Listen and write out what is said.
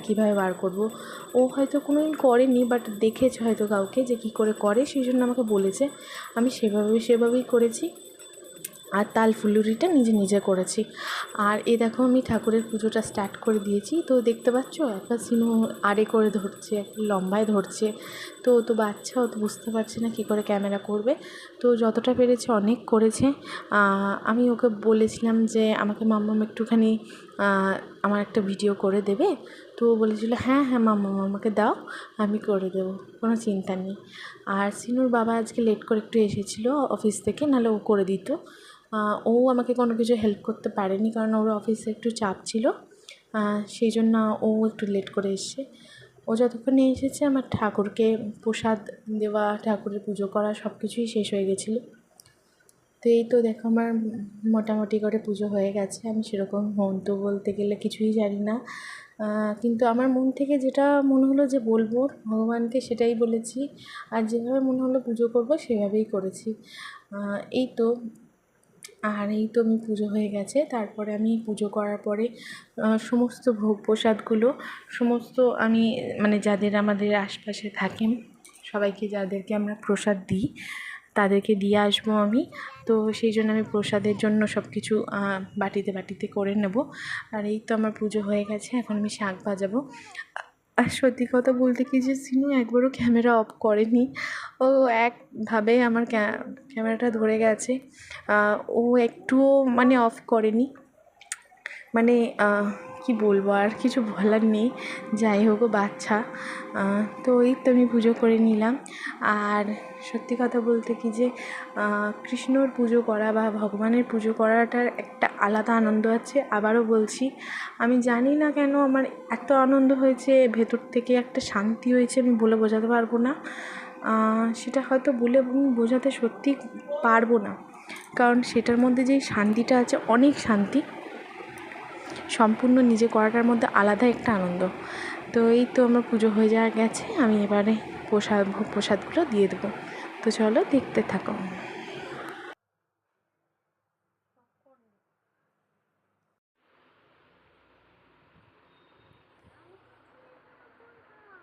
কীভাবে বার করব। ও হয়তো কোনোদিন করেনি, বাট দেখেছে হয়তো কাউকে যে কী করে করে, সেই জন্য আমাকে বলেছে। আমি সেভাবেই করেছি, আর তাল ফুলুরিটা নিজে করেছি। আর এই দেখো আমি ঠাকুরের পুজোটা স্টার্ট করে দিয়েছি। তো দেখতে পাচ্ছ একটা সিনু আড়ে করে ধরছে, একটা লম্বায় ধরছে। তো ও তো বাচ্চা, ও তো বুঝতে পারছে না কী করে ক্যামেরা করবে। তো যতটা পেরেছে অনেক করেছে। আমি ওকে বলেছিলাম যে আমাকে মাম্মাম একটুখানি আমার একটা ভিডিও করে দেবে। তো ও বলেছিল হ্যাঁ মাম্মাম আমাকে দাও, আমি করে দেবো, কোনো চিন্তা নেই। আর সিনুর বাবা আজকে লেট করে একটু এসেছিলো অফিস থেকে, নাহলে ও করে দিত। ও আমাকে কোনো কিছু হেল্প করতে পারেনি, কারণ ওর অফিসে একটু চাপ ছিল, সেই জন্য ও একটু লেট করে এসছে। ও যতক্ষণে এসেছে আমার ঠাকুরকে প্রসাদ দেওয়া, ঠাকুরের পুজো করা সব কিছুই শেষ হয়ে গেছিলো। তো এই তো দেখো আমার মোটামুটি করে পুজো হয়ে গেছে। আমি সেরকম মন্ত্র বলতে গেলে কিছুই জানি না, কিন্তু আমার মন থেকে যেটা মনে হলো যে বলবো ভগবানকে, সেটাই বলেছি। আর যেভাবে মনে হলো পুজো করবো সেভাবেই করেছি। এই তো আমি পুজো হয়ে গেছে। তারপরে আমি পুজো করার পরে সমস্ত ভোগ প্রসাদগুলো সমস্ত আমি মানে যাদের আমাদের আশপাশে থাকেন সবাইকে, যাদেরকে আমরা প্রসাদ দিই তাদেরকে দিয়ে আসবো আমি। তো সেই জন্য আমি প্রসাদের জন্য সব কিছু বাটিতে করে নেব। আর এই তো আমার পুজো হয়ে গেছে, এখন আমি শাঁখ বাজাবো। আর সত্যি কথা বলতে কি যে সিনু একবারও ক্যামেরা অফ করেনি, ও একভাবে আমার ক্যামেরাটা ধরে গেছে। ও একটুও মানে অফ করেনি, মানে কি বলবো, আর কিছু বলার নেই। যাই হোক, ও বাচ্চা। তো এই তো আমি পুজো করে নিলাম। আর সত্যি কথা বলতে কি যে কৃষ্ণর পুজো করা বা ভগবানের পুজো করাটার একটা আলাদা আনন্দ আছে। আবারও বলছি, আমি জানি না কেন আমার এত আনন্দ হয়েছে, ভেতর থেকে একটা শান্তি হয়েছে, আমি বলে বোঝাতে পারবো না। সেটা হয়তো বলে বোঝাতে সত্যি পারবো না, কারণ সেটার মধ্যে যেই শান্তিটা আছে, অনেক শান্তি, সম্পূর্ণ নিজে করাটার মধ্যে আলাদা একটা আনন্দ। তো এই তো আমার পুজো হয়ে যাওয়া গেছে, আমি এবারে প্রসাদগুলো দিয়ে দেবো। তো চলো দেখতে থাকো।